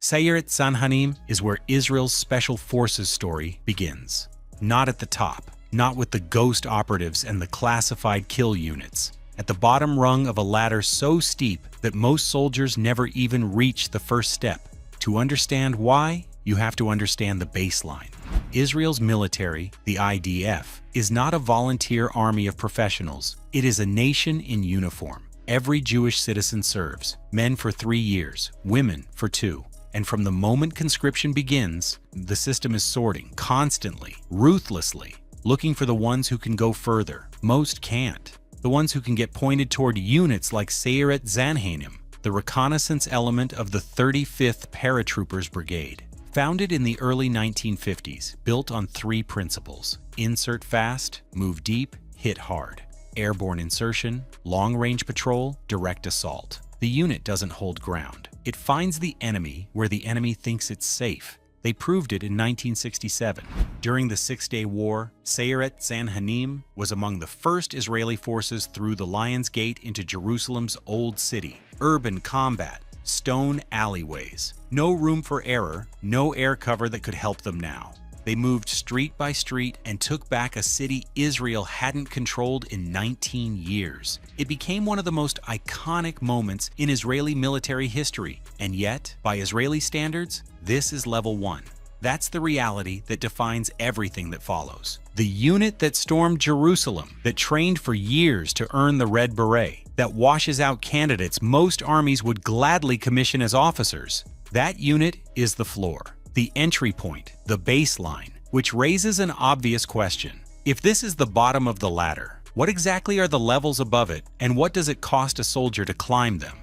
Sayeret Sanhanim is where Israel's Special Forces story begins. Not at the top, not with the ghost operatives and the classified kill units. At the bottom rung of a ladder so steep that most soldiers never even reach the first step. To understand why, you have to understand the baseline. Israel's military, the IDF, is not a volunteer army of professionals. It is a nation in uniform. Every Jewish citizen serves, men for 3 years, women for 2. And from the moment conscription begins, the system is sorting constantly, ruthlessly, looking for the ones who can go further. Most can't. The ones who can get pointed toward units like Sayeret Sanhanim, the reconnaissance element of the 35th Paratroopers Brigade. Founded in the early 1950s, built on 3 principles: insert fast, move deep, hit hard. Airborne insertion, long-range patrol, direct assault. The unit doesn't hold ground. It finds the enemy where the enemy thinks it's safe. They proved it in 1967. During the Six-Day War, Sayeret Sanhanim was among the first Israeli forces through the Lion's Gate into Jerusalem's Old City. Urban combat, stone alleyways. No room for error, no air cover that could help them now. They moved street by street and took back a city Israel hadn't controlled in 19 years. It became one of the most iconic moments in Israeli military history. And yet, by Israeli standards, this is level 1. That's the reality that defines everything that follows. The unit that stormed Jerusalem, that trained for years to earn the Red Beret, that washes out candidates most armies would gladly commission as officers. That unit is the floor. The entry point, the baseline, which raises an obvious question. If this is the bottom of the ladder, what exactly are the levels above it, and what does it cost a soldier to climb them?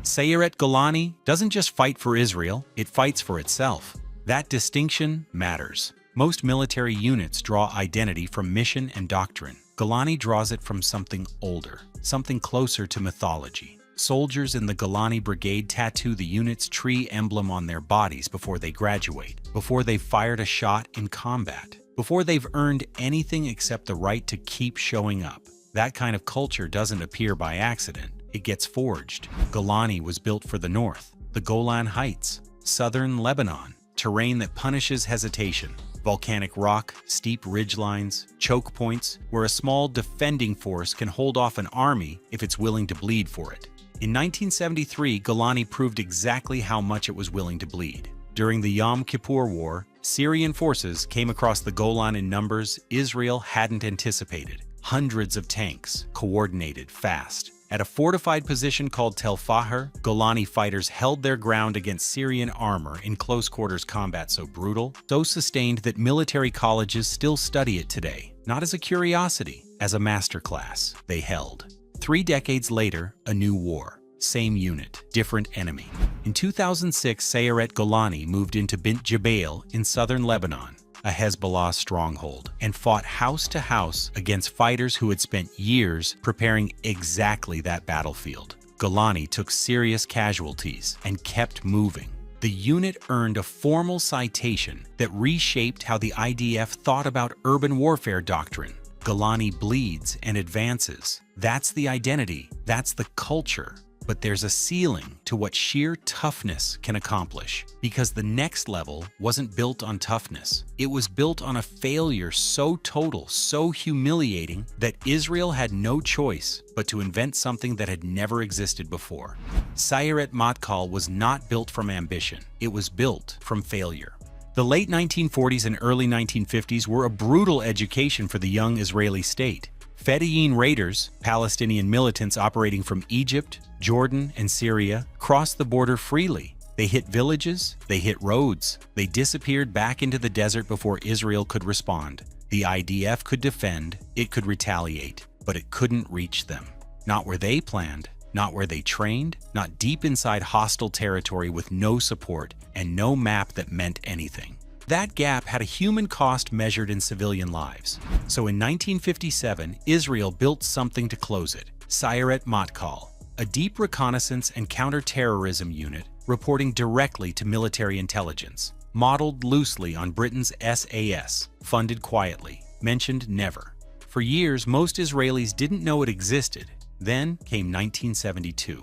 Sayeret Golani doesn't just fight for Israel, it fights for itself. That distinction matters. Most military units draw identity from mission and doctrine. Golani draws it from something older, something closer to mythology. Soldiers in the Golani Brigade tattoo the unit's tree emblem on their bodies before they graduate, before they've fired a shot in combat, before they've earned anything except the right to keep showing up. That kind of culture doesn't appear by accident. It gets forged. Golani was built for the north, the Golan Heights, southern Lebanon, terrain that punishes hesitation. Volcanic rock, steep ridgelines, choke points, where a small defending force can hold off an army if it's willing to bleed for it. In 1973, Golani proved exactly how much it was willing to bleed. During the Yom Kippur War, Syrian forces came across the Golan in numbers Israel hadn't anticipated. Hundreds of tanks, coordinated, fast. At a fortified position called Tel Fahar, Golani fighters held their ground against Syrian armor in close-quarters combat so brutal, so sustained that military colleges still study it today. Not as a curiosity, as a masterclass. They held. 3 decades later, a new war. Same unit, different enemy. In 2006, Sayeret Golani moved into Bint Jbeil in southern Lebanon, a Hezbollah stronghold, and fought house to house against fighters who had spent years preparing exactly that battlefield. Golani took serious casualties and kept moving. The unit earned a formal citation that reshaped how the IDF thought about urban warfare doctrine. Golani bleeds and advances. That's the identity, that's the culture. But there's a ceiling to what sheer toughness can accomplish, because the next level wasn't built on toughness. It was built on a failure so total, so humiliating, that Israel had no choice but to invent something that had never existed before. Sayeret Matkal was not built from ambition. It was built from failure. The late 1940s and early 1950s were a brutal education for the young Israeli state. Fedayeen raiders, Palestinian militants operating from Egypt, Jordan, and Syria, crossed the border freely. They hit villages, they hit roads, they disappeared back into the desert before Israel could respond. The IDF could defend, it could retaliate, but it couldn't reach them. Not where they planned, not where they trained, not deep inside hostile territory with no support and no map that meant anything. That gap had a human cost measured in civilian lives. So in 1957, Israel built something to close it, Sayeret Matkal, a deep reconnaissance and counterterrorism unit reporting directly to military intelligence. modeled loosely on Britain's SAS, funded quietly, mentioned never. For years, most Israelis didn't know it existed. Then came 1972.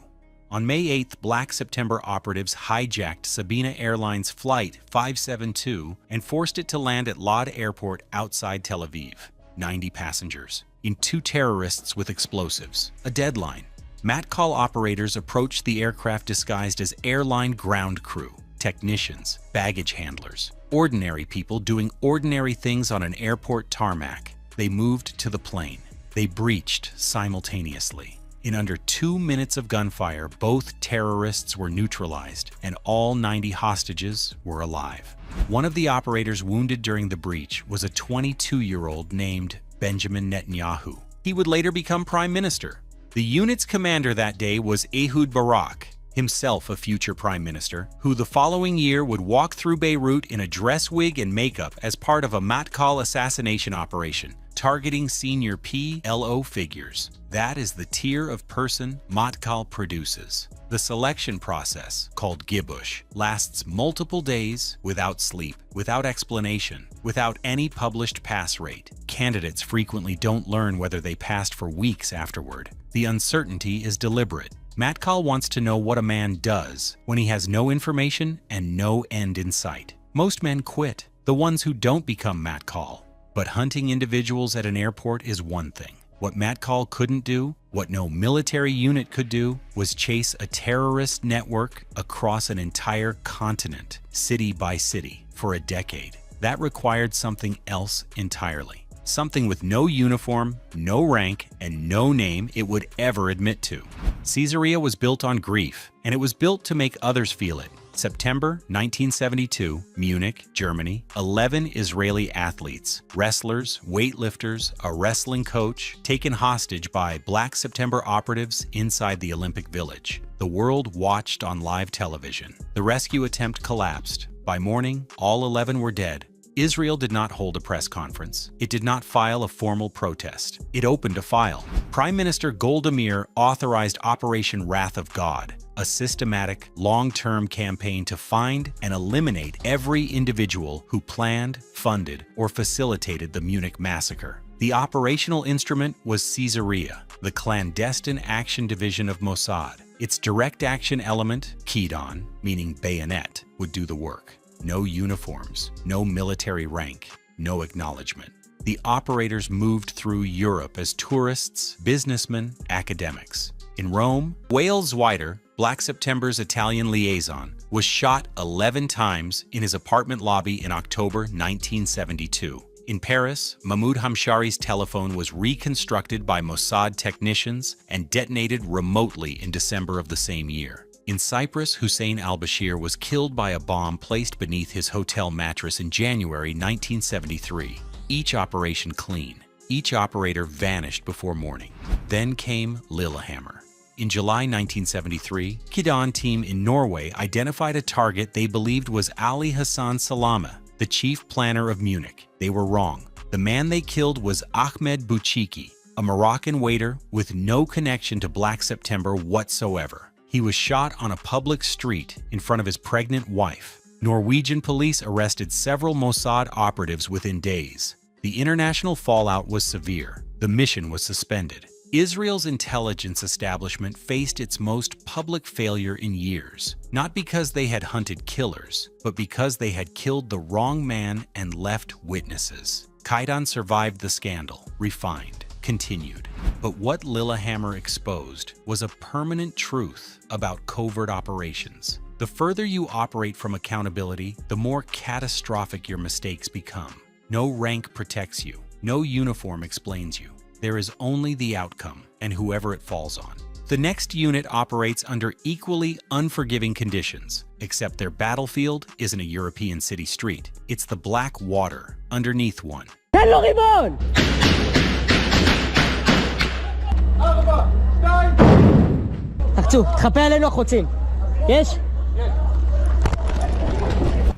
On May 8th, Black September operatives hijacked Sabena Airlines Flight 572 and forced it to land at Lod Airport outside Tel Aviv. 90 passengers, in 2 terrorists with explosives. A deadline. MATCAL operators approached the aircraft disguised as airline ground crew, technicians, baggage handlers, ordinary people doing ordinary things on an airport tarmac. They moved to the plane. They breached simultaneously. In under 2 minutes of gunfire, both terrorists were neutralized, and all 90 hostages were alive. One of the operators wounded during the breach was a 22-year-old named Benjamin Netanyahu. He would later become prime minister. The unit's commander that day was Ehud Barak, himself a future prime minister, who the following year would walk through Beirut in a dress wig and makeup as part of a MATCAL assassination operation, targeting senior PLO figures. That is the tier of person MATCAL produces. The selection process, called Gibush, lasts multiple days without sleep, without explanation, without any published pass rate. Candidates frequently don't learn whether they passed for weeks afterward. The uncertainty is deliberate. MATCAL wants to know what a man does when he has no information and no end in sight. Most men quit, the ones who don't become MATCAL. But hunting individuals at an airport is one thing. What MATCAL couldn't do, what no military unit could do, was chase a terrorist network across an entire continent, city by city, for a decade. That required something else entirely. Something with no uniform, no rank, and no name it would ever admit to. Caesarea was built on grief, and it was built to make others feel it. September 1972, Munich, Germany, 11 Israeli athletes, wrestlers, weightlifters, a wrestling coach, taken hostage by Black September operatives inside the Olympic Village. The world watched on live television. The rescue attempt collapsed. By morning, all 11 were dead. Israel did not hold a press conference. It did not file a formal protest. It opened a file. Prime Minister Golda Meir authorized Operation Wrath of God, a systematic, long-term campaign to find and eliminate every individual who planned, funded, or facilitated the Munich massacre. The operational instrument was Caesarea, the clandestine action division of Mossad. Its direct action element, Kidon, meaning bayonet, would do the work. No uniforms, no military rank, no acknowledgement. The operators moved through Europe as tourists, businessmen, academics. In Rome, Wales Wider, Black September's Italian liaison, was shot 11 times in his apartment lobby in October 1972. In Paris, Mahmoud Hamshari's telephone was reconstructed by Mossad technicians and detonated remotely in December of the same year. In Cyprus, Hussein al-Bashir was killed by a bomb placed beneath his hotel mattress in January 1973. Each operation clean. Each operator vanished before morning. Then came Lillehammer. In July 1973, Kidon team in Norway identified a target they believed was Ali Hassan Salama, the chief planner of Munich. They were wrong. The man they killed was Ahmed Bouchiki, a Moroccan waiter with no connection to Black September whatsoever. He was shot on a public street in front of his pregnant wife. Norwegian police arrested several Mossad operatives within days. The international fallout was severe. The mission was suspended. Israel's intelligence establishment faced its most public failure in years, not because they had hunted killers, but because they had killed the wrong man and left witnesses. Kidon survived the scandal, refined, continued. But what Lillehammer exposed was a permanent truth about covert operations. The further you operate from accountability, the more catastrophic your mistakes become. No rank protects you. No uniform explains you. There is only the outcome and whoever it falls on. The next unit operates under equally unforgiving conditions, except their battlefield isn't a European city street. It's the black water underneath one.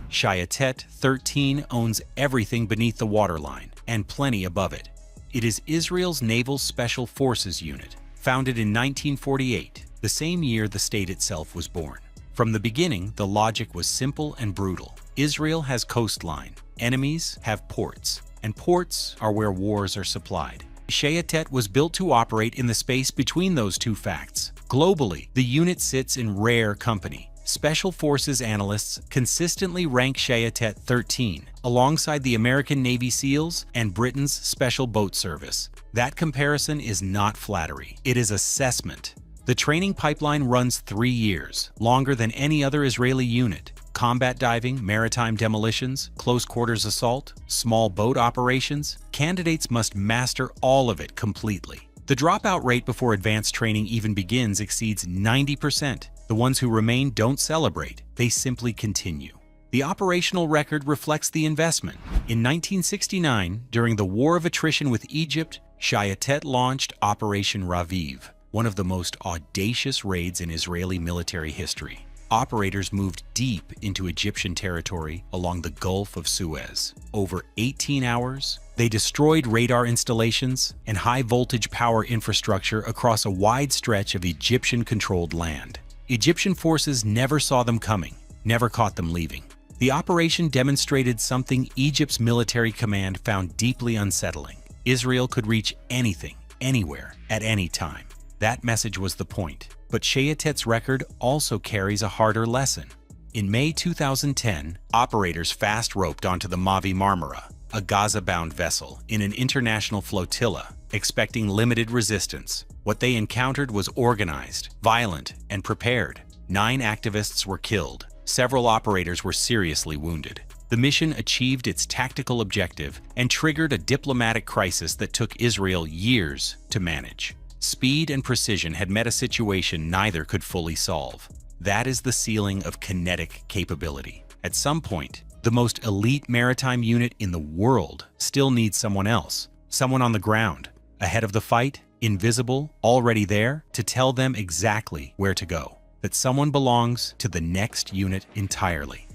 Shayatet 13 owns everything beneath the waterline and plenty above it. It is Israel's Naval Special Forces unit, founded in 1948, the same year the state itself was born. From the beginning, the logic was simple and brutal. Israel has coastline, enemies have ports, and ports are where wars are supplied. Shayatet was built to operate in the space between those two facts. Globally, the unit sits in rare company. Special Forces analysts consistently rank Shayatet 13, alongside the American Navy SEALs and Britain's Special Boat Service. That comparison is not flattery, it is assessment. The training pipeline runs 3 years, longer than any other Israeli unit. Combat diving, maritime demolitions, close quarters assault, small boat operations, candidates must master all of it completely. The dropout rate before advanced training even begins exceeds 90%. The ones who remain don't celebrate, they simply continue. The operational record reflects the investment. In 1969, during the War of Attrition with Egypt, Shayatet launched Operation Raviv, one of the most audacious raids in Israeli military history. Operators moved deep into Egyptian territory along the Gulf of Suez. Over 18 hours, they destroyed radar installations and high-voltage power infrastructure across a wide stretch of Egyptian-controlled land. Egyptian forces never saw them coming, never caught them leaving. The operation demonstrated something Egypt's military command found deeply unsettling. Israel could reach anything, anywhere, at any time. That message was the point. But Shayatet's record also carries a harder lesson. In May 2010, operators fast-roped onto the Mavi Marmara, a Gaza-bound vessel, in an international flotilla, expecting limited resistance. What they encountered was organized, violent, and prepared. 9 activists were killed. Several operators were seriously wounded. The mission achieved its tactical objective and triggered a diplomatic crisis that took Israel years to manage. Speed and precision had met a situation neither could fully solve. That is the ceiling of kinetic capability. At some point, the most elite maritime unit in the world still needs someone else, someone on the ground, ahead of the fight, invisible, already there, to tell them exactly where to go. That someone belongs to the next unit entirely.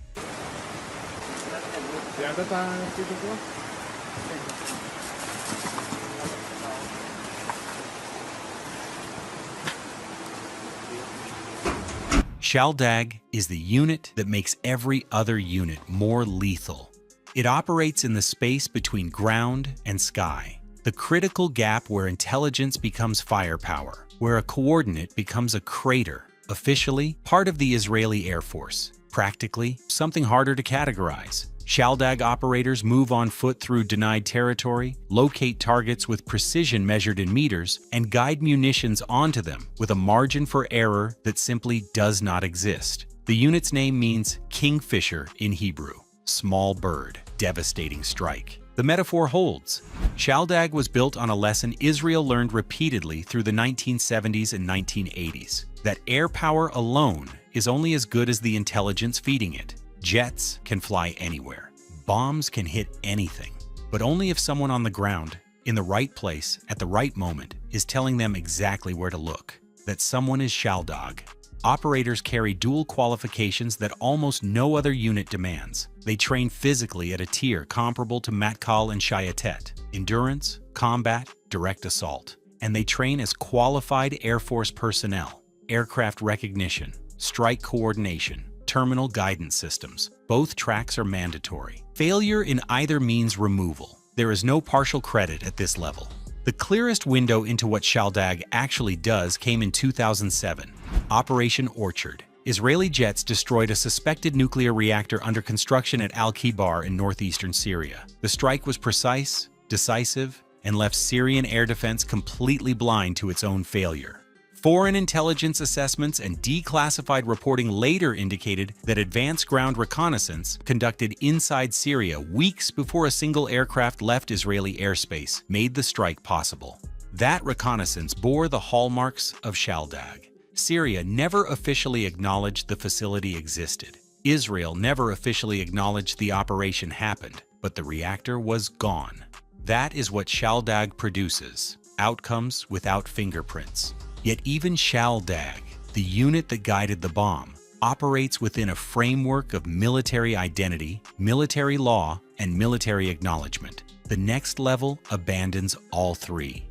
Shaldag is the unit that makes every other unit more lethal. It operates in the space between ground and sky, the critical gap where intelligence becomes firepower, where a coordinate becomes a crater. Officially, part of the Israeli Air Force. Practically, something harder to categorize. Shaldag operators move on foot through denied territory, locate targets with precision measured in meters, and guide munitions onto them with a margin for error that simply does not exist. The unit's name means kingfisher in Hebrew, small bird, devastating strike. The metaphor holds. Shaldag was built on a lesson Israel learned repeatedly through the 1970s and 1980s, that air power alone is only as good as the intelligence feeding it. Jets can fly anywhere. Bombs can hit anything. But only if someone on the ground, in the right place, at the right moment, is telling them exactly where to look. That someone is Shaldag. Operators carry dual qualifications that almost no other unit demands. They train physically at a tier comparable to Matkal and Shayatet. Endurance, combat, direct assault. And they train as qualified Air Force personnel. Aircraft recognition, strike coordination, terminal guidance systems. Both tracks are mandatory. Failure in either means removal. There is no partial credit at this level. The clearest window into what Shaldag actually does came in 2007. Operation Orchard. Israeli jets destroyed a suspected nuclear reactor under construction at Al-Kibar in northeastern Syria. The strike was precise, decisive, and left Syrian air defense completely blind to its own failure. Foreign intelligence assessments and declassified reporting later indicated that advanced ground reconnaissance conducted inside Syria weeks before a single aircraft left Israeli airspace made the strike possible. That reconnaissance bore the hallmarks of Shaldag. Syria never officially acknowledged the facility existed. Israel never officially acknowledged the operation happened, but the reactor was gone. That is what Shaldag produces, outcomes without fingerprints. Yet even Shaldag, the unit that guided the bomb, operates within a framework of military identity, military law, and military acknowledgement. The next level abandons all three.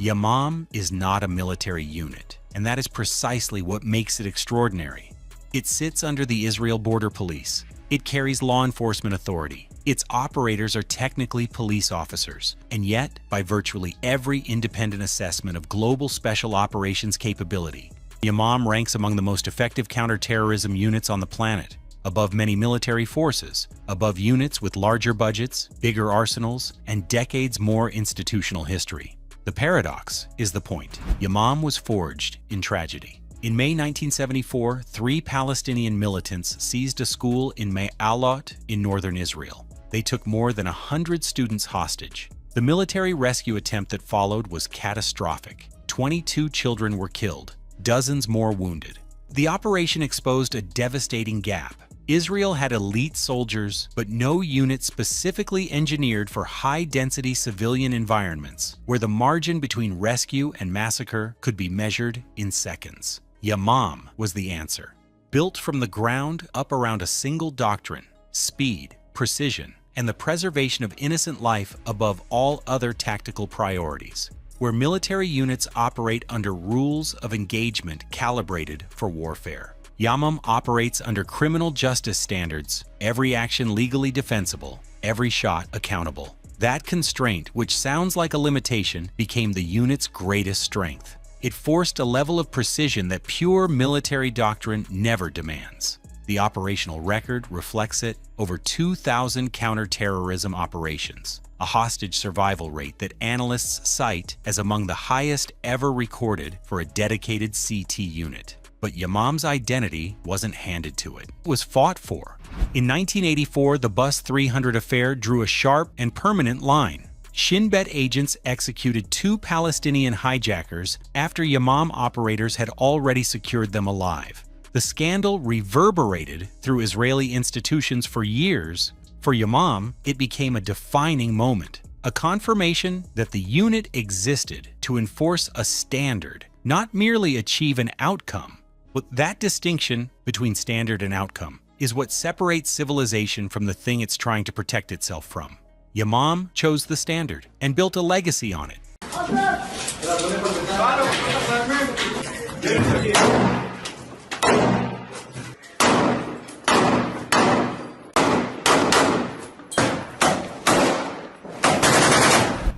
Yamam is not a military unit, and that is precisely what makes it extraordinary. It sits under the Israel Border Police. It carries law enforcement authority. Its operators are technically police officers, and yet, by virtually every independent assessment of global special operations capability, Yamam ranks among the most effective counterterrorism units on the planet, above many military forces, above units with larger budgets, bigger arsenals, and decades more institutional history. The paradox is the point. Yamam was forged in tragedy. In May 1974, 3 Palestinian militants seized a school in Ma'alot in northern Israel. They took more than 100 students hostage. The military rescue attempt that followed was catastrophic. 22 children were killed, dozens more wounded. The operation exposed a devastating gap. Israel had elite soldiers, but no unit specifically engineered for high-density civilian environments, where the margin between rescue and massacre could be measured in seconds. Yamam was the answer. Built from the ground up around a single doctrine: speed, precision, and the preservation of innocent life above all other tactical priorities. Where military units operate under rules of engagement calibrated for warfare, Yamam operates under criminal justice standards, every action legally defensible, every shot accountable. That constraint, which sounds like a limitation, became the unit's greatest strength. It forced a level of precision that pure military doctrine never demands. The operational record reflects it: over 2,000 counterterrorism operations, a hostage survival rate that analysts cite as among the highest ever recorded for a dedicated CT unit. But Yamam's identity wasn't handed to it. It was fought for. In 1984, the Bus 300 affair drew a sharp and permanent line. Shin Bet agents executed 2 Palestinian hijackers after Yamam operators had already secured them alive. The scandal reverberated through Israeli institutions for years. For Yamam, it became a defining moment, a confirmation that the unit existed to enforce a standard, not merely achieve an outcome. But that distinction between standard and outcome is what separates civilization from the thing it's trying to protect itself from. Yamam chose the standard and built a legacy on it.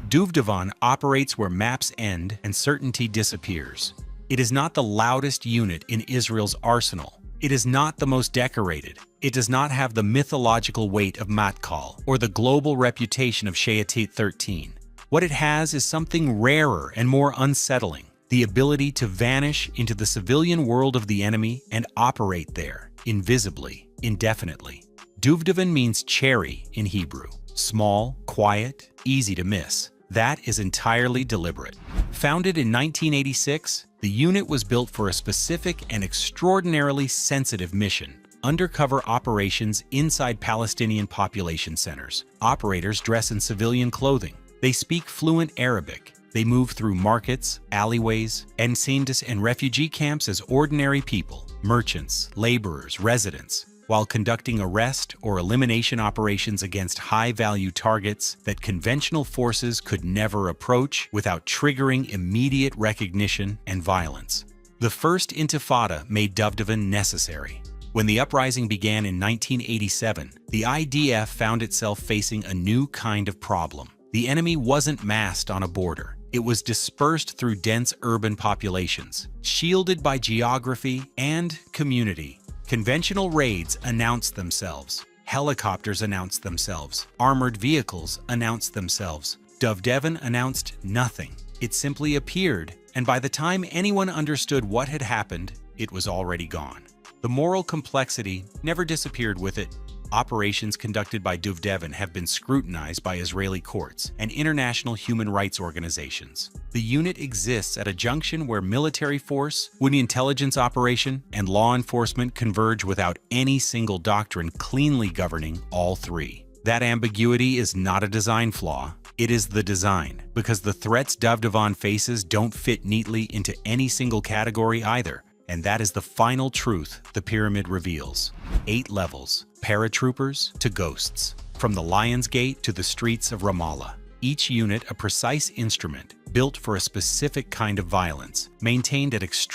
Duvdevan operates where maps end and certainty disappears. It is not the loudest unit in Israel's arsenal. It is not the most decorated. It does not have the mythological weight of Matkal or the global reputation of Shayatit 13. What it has is something rarer and more unsettling: the ability to vanish into the civilian world of the enemy and operate there, invisibly, indefinitely. Duvdevan means cherry in Hebrew. Small, quiet, easy to miss. That is entirely deliberate. Founded in 1986, the unit was built for a specific and extraordinarily sensitive mission: undercover operations inside Palestinian population centers. Operators dress in civilian clothing. They speak fluent Arabic. They move through markets, alleyways, enceintes, and refugee camps as ordinary people: merchants, laborers, residents, while conducting arrest or elimination operations against high-value targets that conventional forces could never approach without triggering immediate recognition and violence. The First Intifada made Duvdevan necessary. When the uprising began in 1987, the IDF found itself facing a new kind of problem. The enemy wasn't massed on a border. It was dispersed through dense urban populations, shielded by geography and community. Conventional raids announced themselves. Helicopters announced themselves. Armored vehicles announced themselves. Duvdevan announced nothing. It simply appeared, and by the time anyone understood what had happened, it was already gone. The moral complexity never disappeared with it. Operations conducted by Duvdevan have been scrutinized by Israeli courts and international human rights organizations. The unit exists at a junction where military force, intelligence operation, and law enforcement converge without any single doctrine cleanly governing all three. That ambiguity is not a design flaw. It is the design, because the threats Duvdevan faces don't fit neatly into any single category either. And that is the final truth the pyramid reveals. 8 levels, paratroopers to ghosts, from the Lion's Gate to the streets of Ramallah. each unit a precise instrument built for a specific kind of violence, maintained at extraordinary